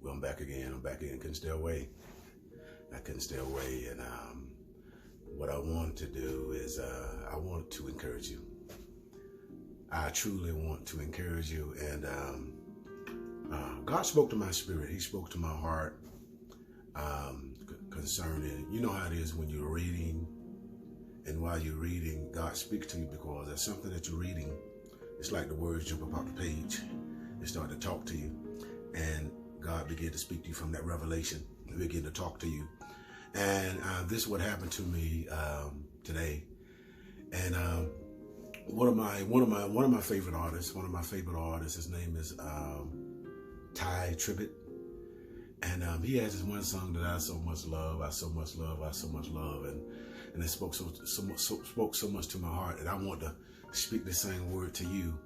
Well, I'm back again. Couldn't stay away. I couldn't stay away. And what I wanted to do is I wanted to encourage you. I truly want to encourage you. And God spoke to my spirit. He spoke to my heart concerning, you know how it is when you're reading. And while you're reading, God speaks to you because there's something that you're reading. It's like the words jump up off the page. They start to talk to you. And God began to speak to you from that revelation. He began to talk to you. And this is what happened to me today. And one of my favorite artists, his name is Ty Tribbett. And he has this one song that I so much love. And it spoke so much to my heart. And I want to speak the same word to you.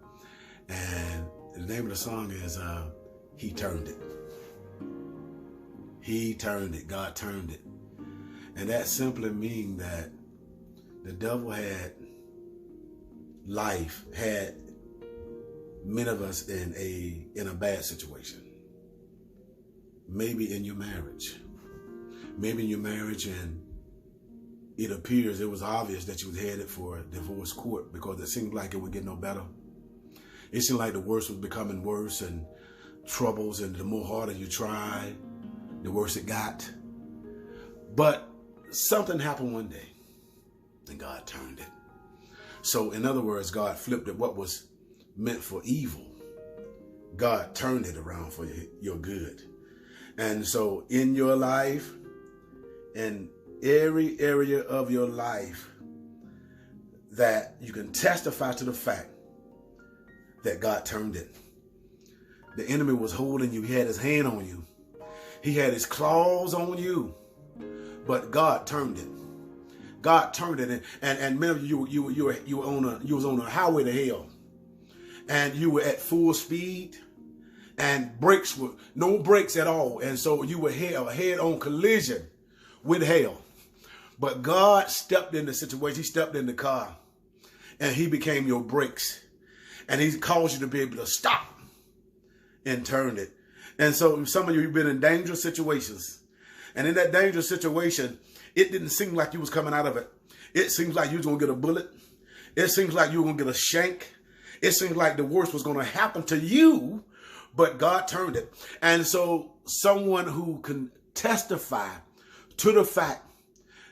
And the name of the song is He Turned It. He turned it. God turned it. And that simply means that the devil had many of us in a bad situation. Maybe in your marriage. And it appears, it was obvious that you was headed for a divorce court because it seemed like it would get no better. It seemed like the worst was becoming worse and troubles, and the more harder you tried, the worse it got. But something happened one day and God turned it. So in other words, God flipped it. What was meant for evil, God turned it around for your good. And so in your life, in every area of your life, that you can testify to the fact that God turned it. The enemy was holding you. He had his hand on you. He had his claws on you. But God turned it. God turned it. And many of you was on a highway to hell. And you were at full speed. And no brakes at all. And so you were head on collision with hell. But God stepped in the situation. He stepped in the car. And he became your brakes. And he caused you to be able to stop and turn it. And so some of you, you've been in dangerous situations. And in that dangerous situation, it didn't seem like you was coming out of it. It seems like you was going to get a bullet. It seems like you were going to get a shank. It seems like the worst was going to happen to you, but God turned it. And so someone who can testify to the fact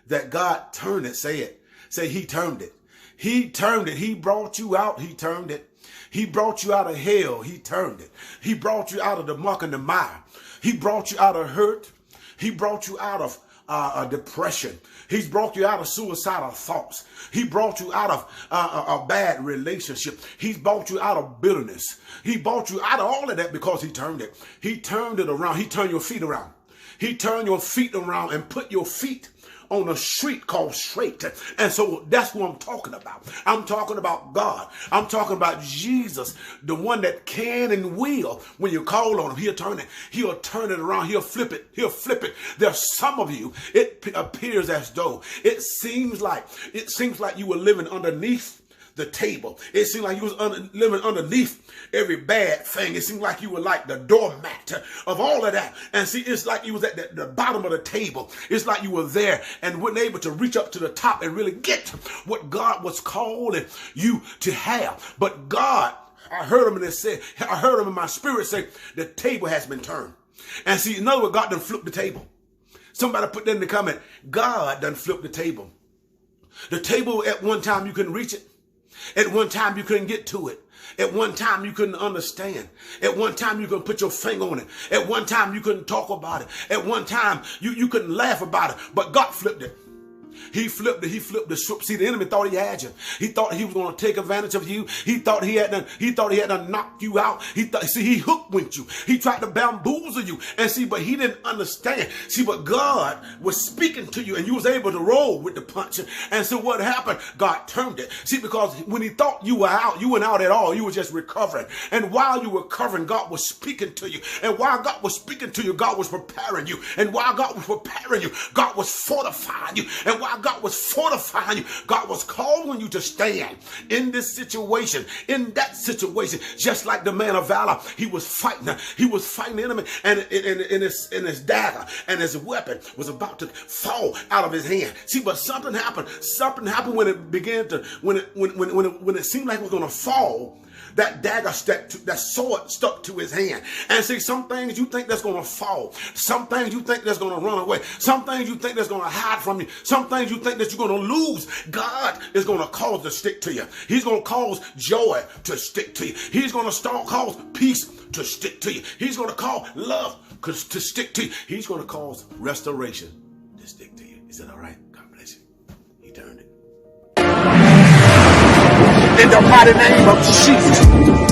that God turned it, say it. Say, he turned it. He turned it. He brought you out. He turned it. He brought you out of hell. He turned it. He brought you out of the muck and the mire. He brought you out of hurt. He brought you out of depression. He's brought you out of suicidal thoughts. He brought you out of a bad relationship. He's brought you out of bitterness. He brought you out of all of that because he turned it. He turned it around. He turned your feet around. He turned your feet around and put your feet on a street called straight. And so that's what I'm talking about. I'm talking about God. I'm talking about Jesus, the one that can and will. When you call on him, he'll turn it. He'll turn it around. He'll flip it. He'll flip it. There's some of you, it appears as though it seems like you were living underneath the table. It seemed like you was living underneath every bad thing. It seemed like you were like the doormat of all of that. And see, it's like you was at the bottom of the table. It's like you were there and weren't able to reach up to the top and really get what God was calling you to have. But God, I heard him in my spirit say, the table has been turned. And see, in other words, God done flipped the table. Somebody put that in the comment. God done flipped the table. The table at one time you couldn't reach it. At one time, you couldn't get to it. At one time, you couldn't understand. At one time, you couldn't put your finger on it. At one time, you couldn't talk about it. At one time, you couldn't laugh about it. But God flipped it. He flipped it. He flipped the script. See, the enemy thought he had you. He thought he was going to take advantage of you. He thought he had to knock you out. He hookwinked you. He tried to bamboozle you. And see, but he didn't understand. See, but God was speaking to you and you was able to roll with the punch. And so what happened? God turned it. See, because when he thought you were out, you weren't out at all. You were just recovering. And while you were recovering, God was speaking to you. And while God was speaking to you, God was preparing you. And while God was preparing you, God was fortifying you. And while while God was fortifying you, God was calling you to stand in this situation, in that situation, just like the man of valor. He was fighting the enemy, and his dagger and his weapon was about to fall out of his hand. See, but something happened. Something happened when it began to, when it seemed like it was going to fall. That dagger that sword stuck to his hand. And see, some things you think that's going to fall. Some things you think that's going to run away. Some things you think that's going to hide from you. Some things you think that you're going to lose. God is going to cause to stick to you. He's going to cause joy to stick to you. He's going to cause peace to stick to you. He's going to cause love to stick to you. He's going to cause restoration to stick to you. Is that all right? God bless you. He turned it. In the mighty name of Jesus.